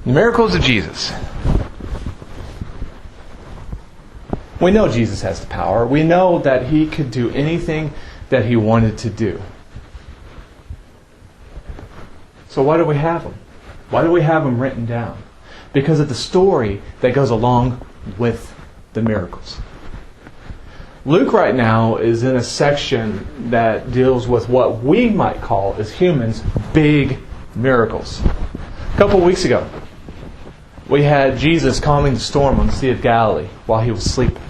The miracles of Jesus. We know Jesus has the power. We know that He could do anything that He wanted to do. So why do we have them? Why do we have them written down? Because of the story that goes along with the miracles. Luke right now is in a section that deals with what we might call, as humans, big miracles. A couple weeks ago, we had Jesus calming the storm on the Sea of Galilee while He was sleeping.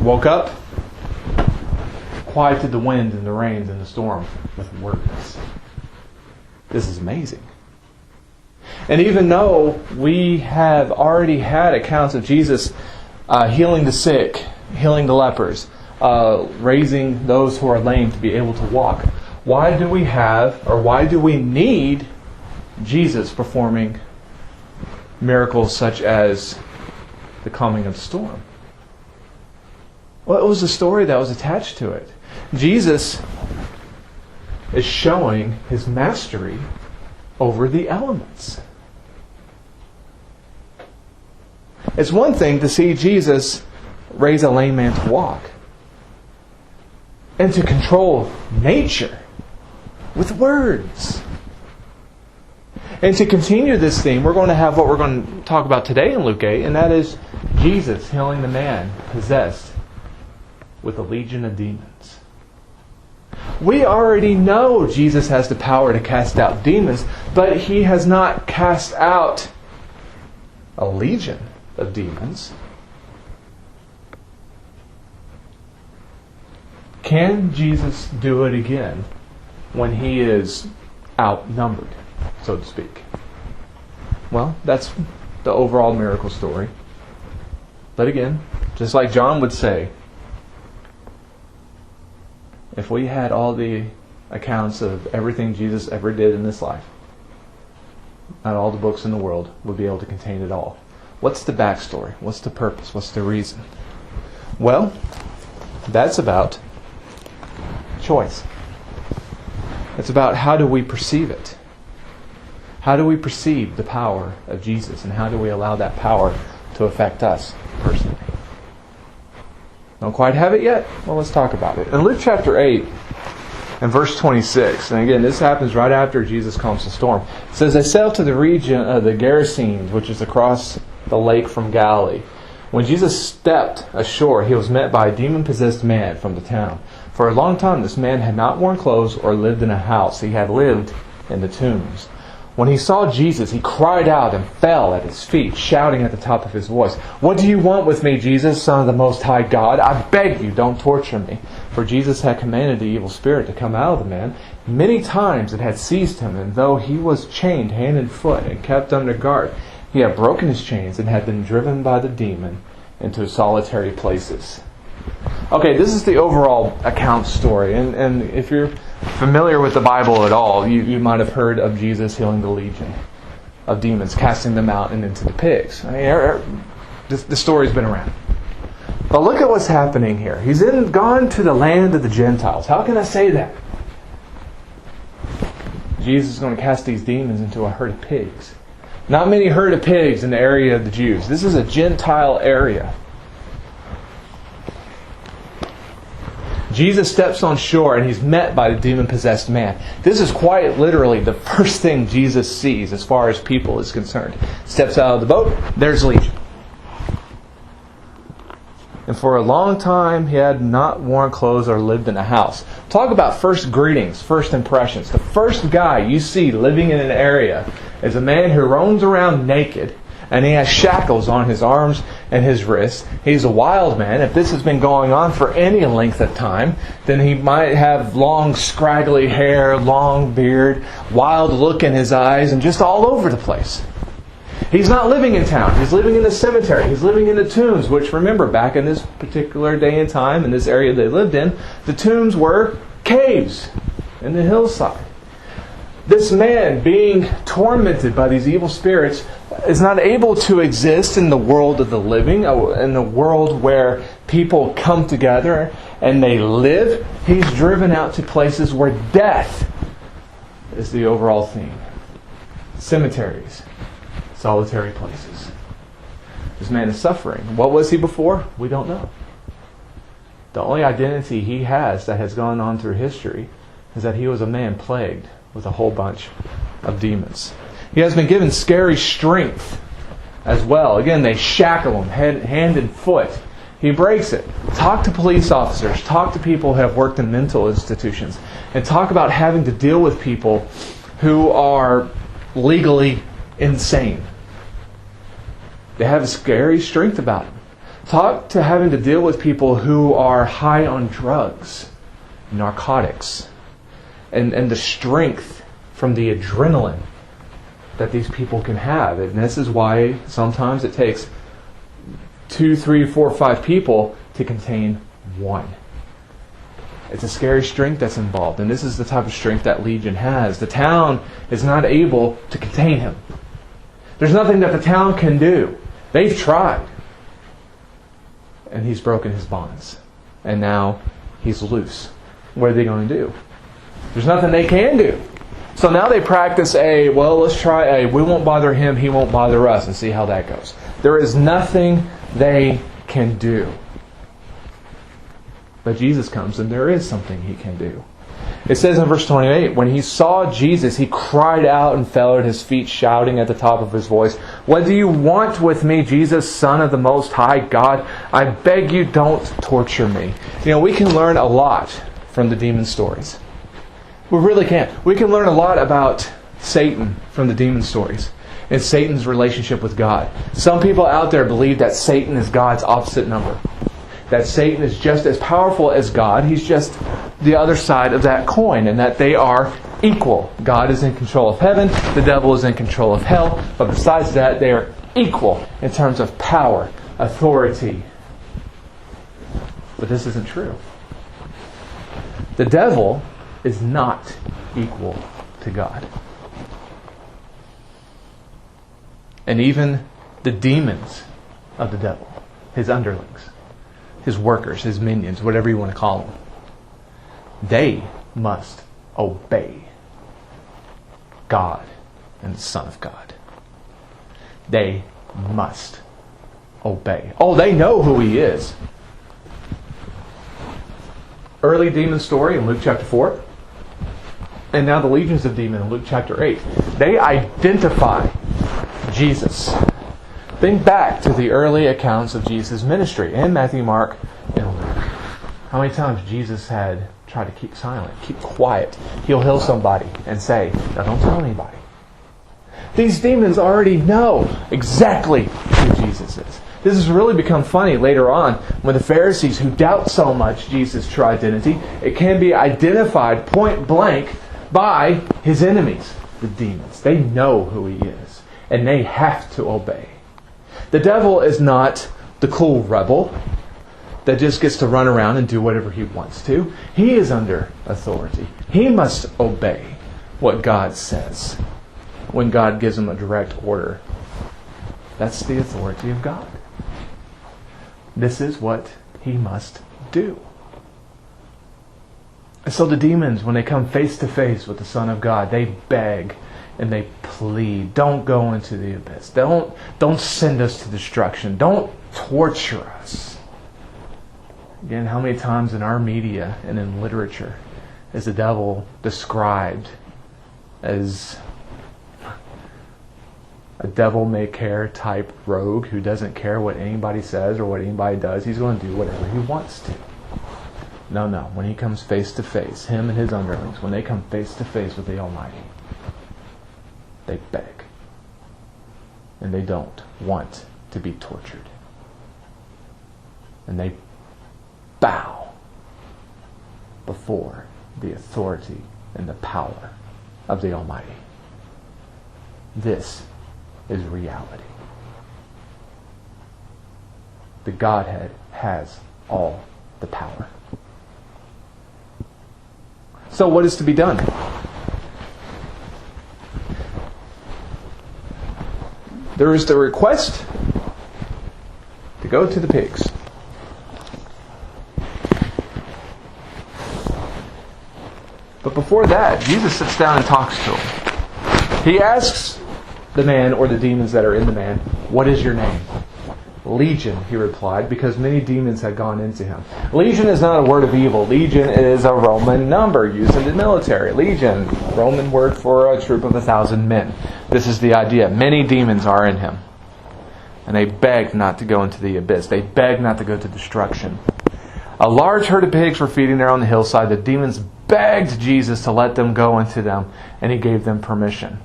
Woke up, quieted the wind and the rains and the storm with words. This is amazing. And even though we have already had accounts of Jesus healing the sick, healing the lepers, raising those who are lame to be able to walk, why do we need Jesus performing miracles such as the calming of the storm? Well, it was a story that was attached to it. Jesus is showing His mastery over the elements. It's one thing to see Jesus raise a lame man to walk and to control nature with words. And to continue this theme, we're going to have what we're going to talk about today in Luke 8, and that is Jesus healing the man possessed with a legion of demons. We already know Jesus has the power to cast out demons, but He has not cast out a legion of demons. Can Jesus do it again when He is outnumbered, so to speak? Well, that's the overall miracle story. But again, just like John would say, if we had all the accounts of everything Jesus ever did in this life, not all the books in the world would be able to contain it all. What's the backstory? What's the purpose? What's the reason? Well, that's about choice. It's about how do we perceive it. How do we perceive the power of Jesus, and how do we allow that power to affect us personally? Don't quite have it yet? Well, let's talk about it. In Luke chapter 8 and verse 26, and again, this happens right after Jesus calms the storm. It says, they sailed to the region of the Gerasenes, which is across the lake from Galilee. When Jesus stepped ashore, He was met by a demon-possessed man from the town. For a long time, this man had not worn clothes or lived in a house. He had lived in the tombs. When he saw Jesus, he cried out and fell at His feet, shouting at the top of his voice, "What do you want with me, Jesus, Son of the Most High God? I beg you, don't torture me." For Jesus had commanded the evil spirit to come out of the man. Many times it had seized him, and though he was chained hand and foot and kept under guard, he had broken his chains and had been driven by the demon into solitary places. Okay, this is the overall account story. And if you're familiar with the Bible at all, you might have heard of Jesus healing the legion of demons, casting them out and into the pigs. I mean, the story's been around. But look at what's happening here. He's gone to the land of the Gentiles. How can I say that? Jesus is going to cast these demons into a herd of pigs. Not many herd of pigs in the area of the Jews. This is a Gentile area. Jesus steps on shore and He's met by the demon-possessed man. This is quite literally the first thing Jesus sees as far as people is concerned. Steps out of the boat, there's legion. And for a long time, he had not worn clothes or lived in a house. Talk about first greetings, first impressions. The first guy you see living in an area is a man who roams around naked, and he has shackles on his arms and his wrists. He's a wild man. If this has been going on for any length of time, then he might have long, scraggly hair, long beard, wild look in his eyes, and just all over the place. He's not living in town. He's living in the cemetery. He's living in the tombs, which, remember, back in this particular day and time, in this area they lived in, the tombs were caves in the hillside. This man, being tormented by these evil spirits, is not able to exist in the world of the living, in the world where people come together and they live. He's driven out to places where death is the overall theme. Cemeteries, solitary places. This man is suffering. What was he before? We don't know. The only identity he has that has gone on through history is that he was a man plagued with a whole bunch of demons. He has been given scary strength as well. Again, they shackle him hand and foot. He breaks it. Talk to police officers. Talk to people who have worked in mental institutions. And talk about having to deal with people who are legally insane. They have a scary strength about them. Talk to having to deal with people who are high on drugs, narcotics, and the strength from the adrenaline that these people can have. And this is why sometimes it takes 2, 3, 4, 5 people to contain one. It's a scary strength that's involved. And this is the type of strength that Legion has. The town is not able to contain him. There's nothing that the town can do. They've tried. And he's broken his bonds. And now he's loose. What are they going to do? There's nothing they can do. So now they practice let's try we won't bother him, he won't bother us, and see how that goes. There is nothing they can do. But Jesus comes and there is something he can do. It says in verse 28, when he saw Jesus, he cried out and fell at his feet, shouting at the top of his voice, "What do you want with me, Jesus, Son of the Most High God? I beg you, don't torture me." We can learn a lot from the demon stories. We really can. We can learn a lot about Satan from the demon stories and Satan's relationship with God. Some people out there believe that Satan is God's opposite number. That Satan is just as powerful as God. He's just the other side of that coin, and that they are equal. God is in control of heaven. The devil is in control of hell. But besides that, they are equal in terms of power, authority. But this isn't true. The devil is not equal to God. And even the demons of the devil, his underlings, his workers, his minions, whatever you want to call them, they must obey God and the Son of God. They must obey. Oh, they know who he is. Early demon story in Luke chapter 4. And now the legions of demons in Luke chapter 8. They identify Jesus. Think back to the early accounts of Jesus' ministry in Matthew, Mark, and Luke. How many times Jesus had tried to keep silent, keep quiet. He'll heal somebody and say, "Now don't tell anybody." These demons already know exactly who Jesus is. This has really become funny later on when the Pharisees, who doubt so much Jesus' true identity, it can be identified point blank by his enemies, the demons. They know who he is, and they have to obey. The devil is not the cool rebel that just gets to run around and do whatever he wants to. He is under authority. He must obey what God says when God gives him a direct order. That's the authority of God. This is what he must do. And so the demons, when they come face to face with the Son of God, they beg and they plead, "Don't go into the abyss. Don't send us to destruction. Don't torture us." Again, how many times in our media and in literature is the devil described as a devil-may-care type rogue who doesn't care what anybody says or what anybody does. He's going to do whatever he wants to. No. When he comes face to face, him and his underlings, when they come face to face with the Almighty, they beg. And they don't want to be tortured. And they bow before the authority and the power of the Almighty. This is reality. The Godhead has all the power. So what is to be done? There is the request to go to the pigs. But before that, Jesus sits down and talks to them. He asks the man or the demons that are in the man, "What is your name?" "Legion," he replied, because many demons had gone into him. Legion is not a word of evil. Legion is a Roman number used in the military. Legion, Roman word for a troop of 1,000 men. This is the idea. Many demons are in him. And they begged not to go into the abyss. They begged not to go to destruction. A large herd of pigs were feeding there on the hillside. The demons begged Jesus to let them go into them, and he gave them permission.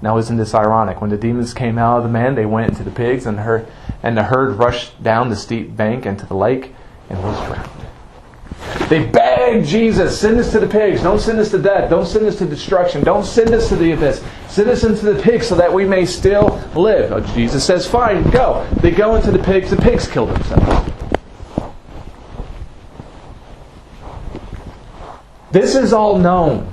Now, isn't this ironic? When the demons came out of the man, they went into the pigs, and the herd rushed down the steep bank into the lake and was drowned. They begged Jesus, "Send us to the pigs. Don't send us to death. Don't send us to destruction. Don't send us to the abyss. Send us into the pigs so that we may still live." Oh, Jesus says, "Fine, go." They go into the pigs. The pigs kill themselves. This is all known.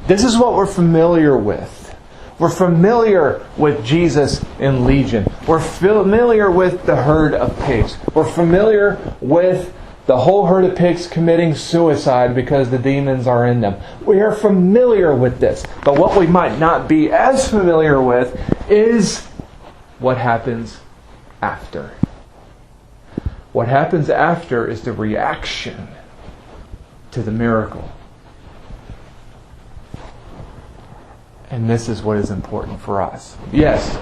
This is what we're familiar with. We're familiar with Jesus in Legion. We're familiar with the herd of pigs. We're familiar with the whole herd of pigs committing suicide because the demons are in them. We are familiar with this. But what we might not be as familiar with is what happens after. What happens after is the reaction to the miracle. And this is what is important for us. Yes,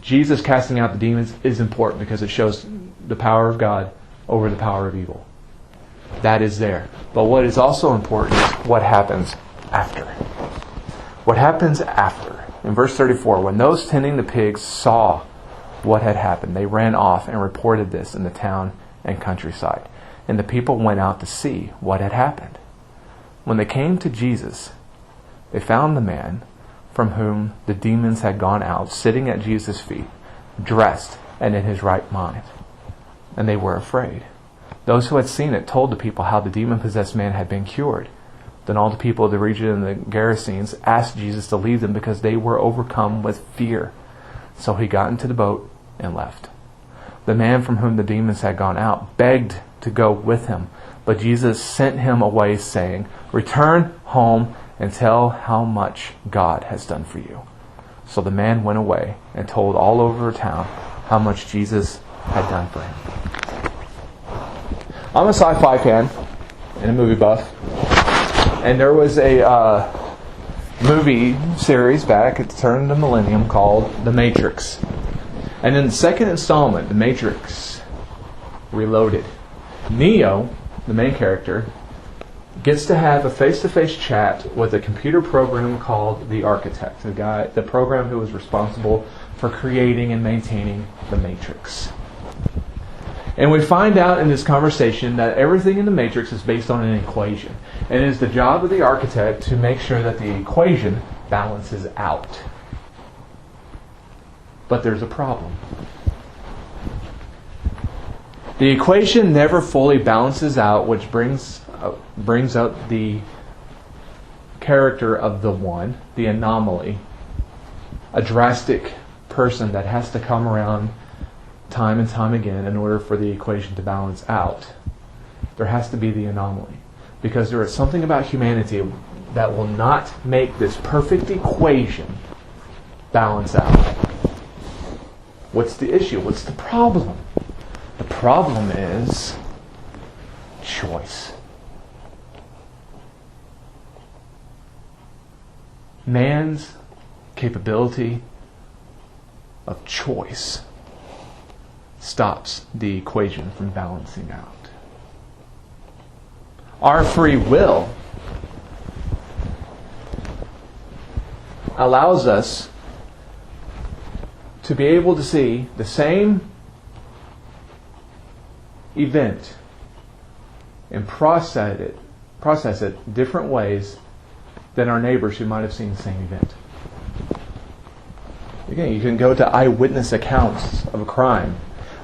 Jesus casting out the demons is important because it shows the power of God over the power of evil. That is there. But what is also important is what happens after. What happens after? In verse 34, when those tending the pigs saw what had happened, they ran off and reported this in the town and countryside. And the people went out to see what had happened. When they came to Jesus, they found the man from whom the demons had gone out sitting at Jesus' feet, dressed and in his right mind. And they were afraid. Those who had seen it told the people how the demon-possessed man had been cured. Then all the people of the region and the Gerasenes asked Jesus to leave them because they were overcome with fear. So he got into the boat and left. The man from whom the demons had gone out begged to go with him, but Jesus sent him away, saying, "Return home and tell how much God has done for you." So the man went away and told all over town how much Jesus had done for him. I'm a sci-fi fan and a movie buff. And there was a movie series back at the turn of the millennium called The Matrix. And in the second installment, The Matrix Reloaded, Neo, the main character, gets to have a face-to-face chat with a computer program called the Architect, the program who was responsible for creating and maintaining the Matrix. And we find out in this conversation that everything in the Matrix is based on an equation. And it is the job of the architect to make sure that the equation balances out. But there's a problem. The equation never fully balances out, which brings up the character of the one, the anomaly, a drastic person that has to come around time and time again in order for the equation to balance out. There has to be the anomaly. Because there is something about humanity that will not make this perfect equation balance out. What's the issue? What's the problem? The problem is choice. Man's capability of choice stops the equation from balancing out. Our free will allows us to be able to see the same event and process it different ways than our neighbors who might have seen the same event. Again, you can go to eyewitness accounts of a crime.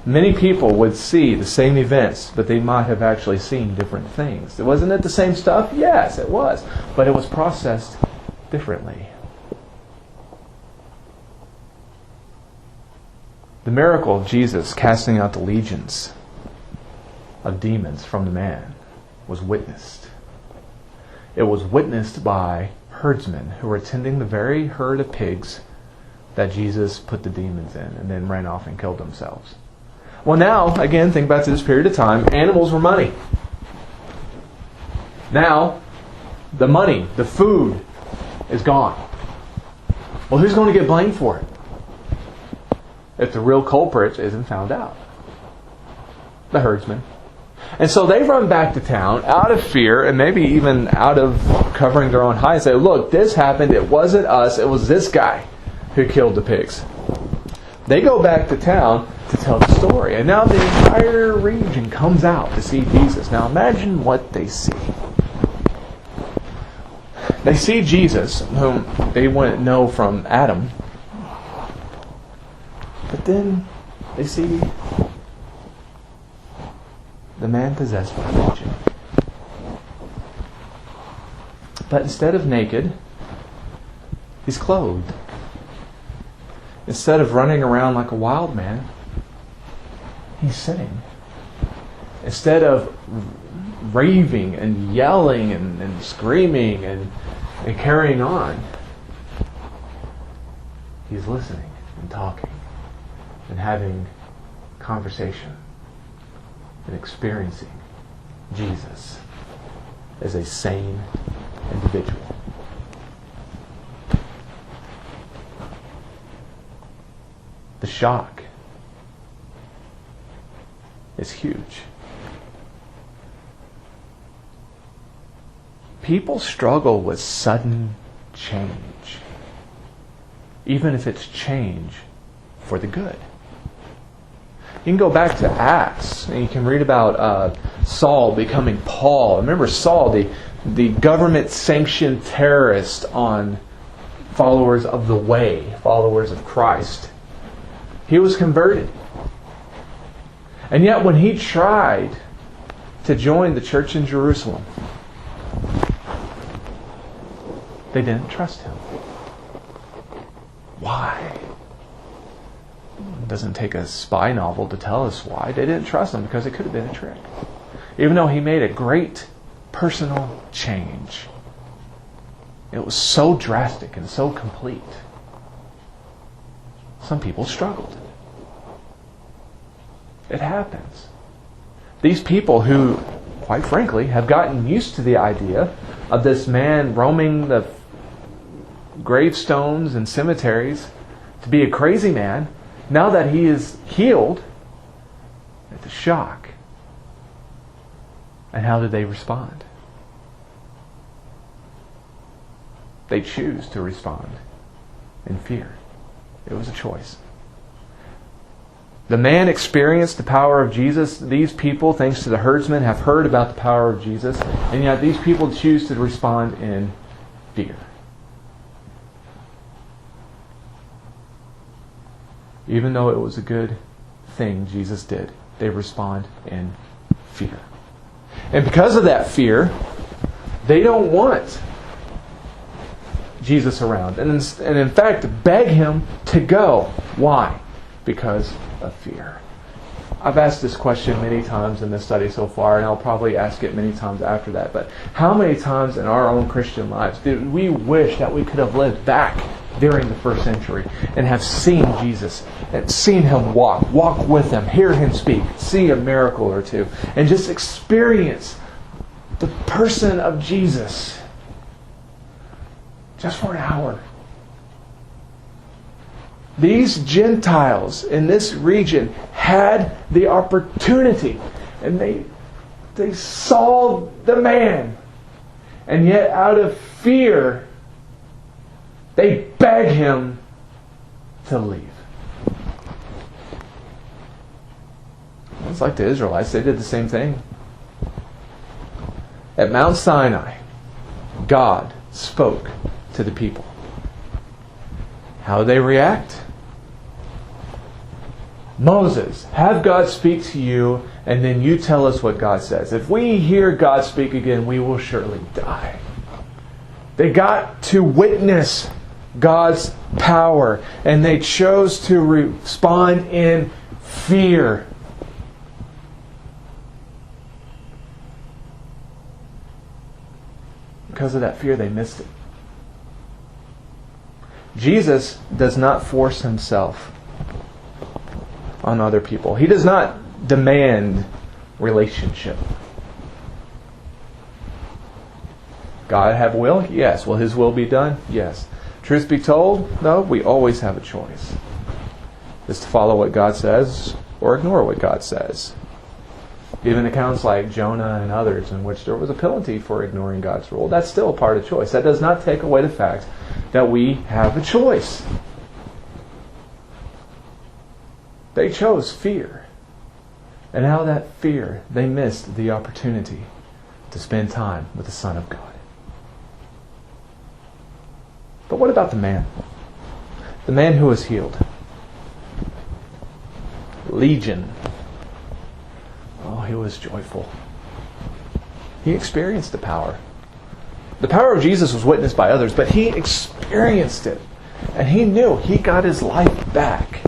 Many people would see the same events, but they might have actually seen different things. Wasn't it the same stuff? Yes, it was. But it was processed differently. The miracle of Jesus casting out the legions of demons from the man was witnessed. It was witnessed by herdsmen who were tending the very herd of pigs that Jesus put the demons in and then ran off and killed themselves. Well, now, again, think back to this period of time. Animals were money. Now, the money, the food, is gone. Well, who's going to get blamed for it if the real culprit isn't found out? The herdsman. And so they run back to town out of fear and maybe even out of covering their own hide and say, look, this happened. It wasn't us. It was this guy who killed the pigs. They go back to town to tell the story. And now the entire region comes out to see Jesus. Now imagine what they see. They see Jesus, whom they wouldn't know from Adam. But then they see the man possessed by Legion. But instead of naked, he's clothed. Instead of running around like a wild man, he's sitting. Instead of raving and yelling and screaming and carrying on, he's listening and talking and having conversation and experiencing Jesus as a sane individual. The shock is huge. People struggle with sudden change, even if it's change for the good. You can go back to Acts, and you can read about Saul becoming Paul. Remember Saul, the government-sanctioned terrorist on followers of the way, followers of Christ. He was converted. And yet when he tried to join the church in Jerusalem, they didn't trust him. Why? It doesn't take a spy novel to tell us why. They didn't trust him because it could have been a trick. Even though he made a great personal change, it was so drastic and so complete. Some people struggled. It happens. These people who, quite frankly, have gotten used to the idea of this man roaming the gravestones and cemeteries to be a crazy man, now that he is healed, it's a shock. And how did they respond? They choose to respond in fear. It was a choice. The man experienced the power of Jesus. These people, thanks to the herdsmen, have heard about the power of Jesus. And yet these people choose to respond in fear. Even though it was a good thing Jesus did, they respond in fear. And because of that fear, they don't want Jesus around. And in fact, beg him to go. Why? Because of fear. I've asked this question many times in this study so far, and I'll probably ask it many times after that. But how many times in our own Christian lives did we wish that we could have lived back during the first century and have seen Jesus and seen him walk with him, hear him speak, see a miracle or two, and just experience the person of Jesus just for an hour? These Gentiles in this region had the opportunity, and they saw the man, and yet out of fear they beg him to leave. It's like the Israelites, they did the same thing. At Mount Sinai, God spoke to the people. How did they react? Moses, have God speak to you, and then you tell us what God says. If we hear God speak again, we will surely die. They got to witness God's power, and they chose to respond in fear. Because of that fear, they missed it. Jesus does not force himself on other people. He does not demand relationship. God have will? Yes. Will His will be done? Yes. Truth be told? No, we always have a choice. It's to follow what God says or ignore what God says. Even accounts like Jonah and others in which there was a penalty for ignoring God's rule, that's still a part of choice. That does not take away the fact that we have a choice. They chose fear. And out of that fear, they missed the opportunity to spend time with the Son of God. But what about the man? The man who was healed. Legion. Oh, he was joyful. He experienced the power. The power of Jesus was witnessed by others, but he experienced it. And he knew he got his life back.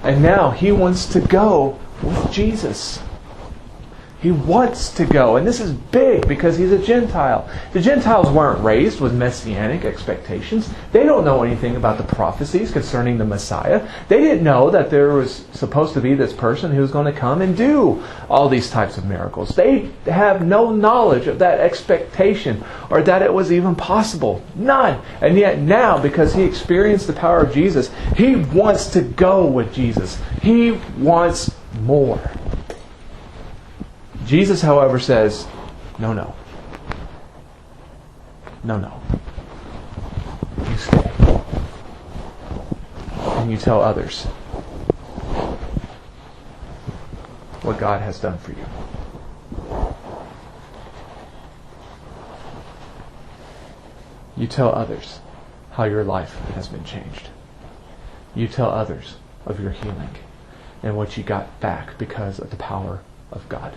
And now he wants to go with Jesus. He wants to go. And this is big because he's a Gentile. The Gentiles weren't raised with messianic expectations. They don't know anything about the prophecies concerning the Messiah. They didn't know that there was supposed to be this person who was going to come and do all these types of miracles. They have no knowledge of that expectation or that it was even possible. None. And yet now, because he experienced the power of Jesus, he wants to go with Jesus. He wants more. Jesus, however, says, no. No. You stay. And you tell others what God has done for you. You tell others how your life has been changed. You tell others of your healing and what you got back because of the power of God.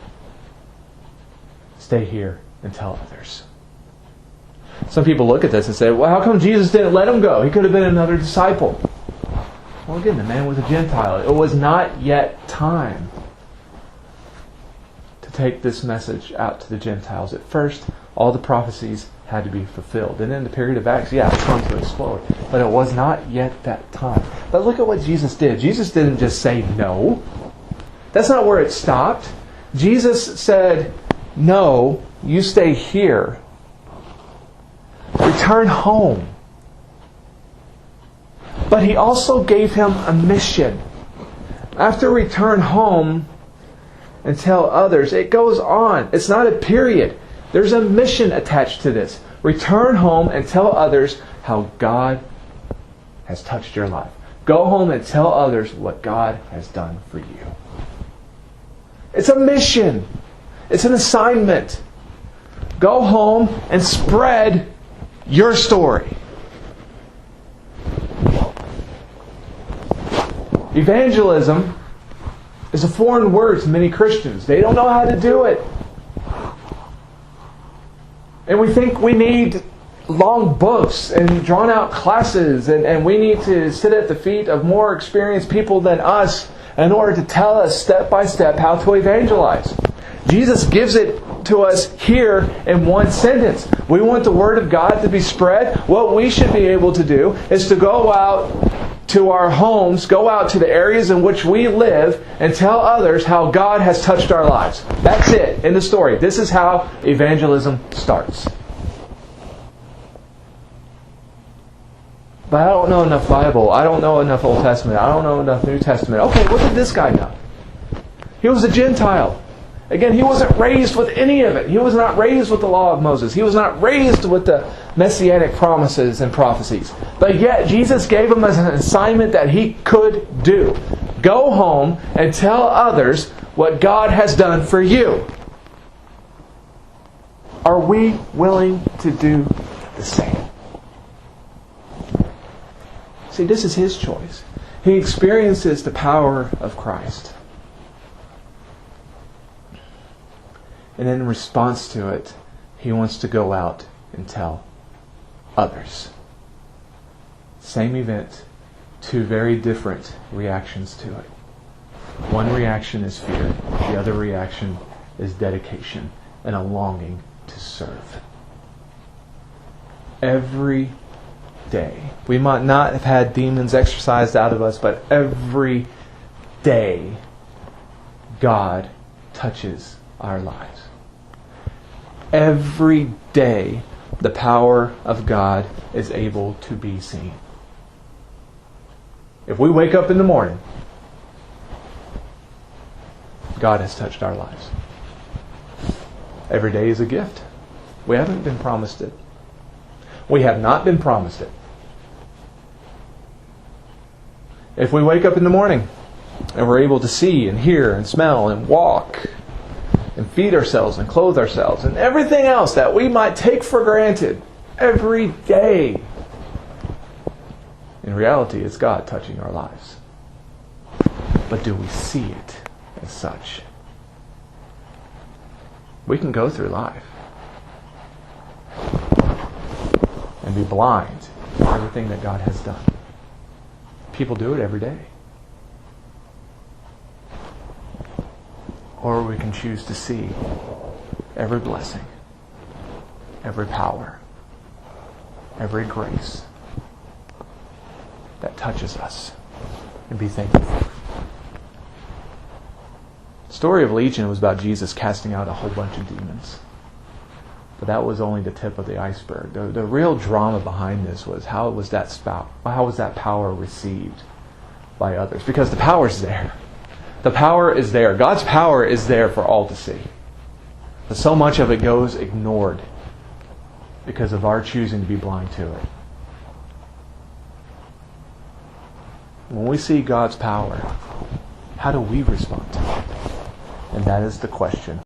Stay here and tell others. Some people look at this and say, well, how come Jesus didn't let him go? He could have been another disciple. Well, again, the man was a Gentile. It was not yet time to take this message out to the Gentiles. At first, all the prophecies had to be fulfilled. And in the period of Acts, it's going to explode. But it was not yet that time. But look at what Jesus did. Jesus didn't just say no. That's not where it stopped. Jesus said, no, you stay here. Return home. But he also gave him a mission. After return home and tell others, it goes on. It's not a period. There's a mission attached to this. Return home and tell others how God has touched your life. Go home and tell others what God has done for you. It's a mission. It's an assignment. Go home and spread your story. Evangelism is a foreign word to many Christians. They don't know how to do it. And we think we need long books and drawn out classes and we need to sit at the feet of more experienced people than us in order to tell us step by step how to evangelize. Jesus gives it to us here in one sentence. We want the Word of God to be spread. What we should be able to do is to go out to our homes, go out to the areas in which we live, and tell others how God has touched our lives. That's it in the story. This is how evangelism starts. But I don't know enough Bible. I don't know enough Old Testament. I don't know enough New Testament. Okay, what did this guy know? He was a Gentile. Again, he wasn't raised with any of it. He was not raised with the law of Moses. He was not raised with the messianic promises and prophecies. But yet, Jesus gave him an assignment that he could do. Go home and tell others what God has done for you. Are we willing to do the same? See, this is his choice. He experiences the power of Christ. And in response to it, he wants to go out and tell others. Same event, two very different reactions to it. One reaction is fear. The other reaction is dedication and a longing to serve. Every day We might not have had demons exorcised out of us, but every day God touches our lives. Every day the power of God is able to be seen. If we wake up in the morning, God has touched our lives. Every day is a gift. We haven't been promised it. We have not been promised it. If we wake up in the morning and we're able to see and hear and smell and walk and feed ourselves and clothe ourselves and everything else that we might take for granted every day, in reality, it's God touching our lives. But do we see it as such? We can go through life and be blind to everything that God has done. People do it every day. Or we can choose to see every blessing, every power, every grace that touches us and be thankful for. The story of Legion was about Jesus casting out a whole bunch of demons. But that was only the tip of the iceberg. The real drama behind this was how was that power received by others? Because the power is there. The power is there. God's power is there for all to see. But so much of it goes ignored because of our choosing to be blind to it. When we see God's power, how do we respond to it? And that is the question.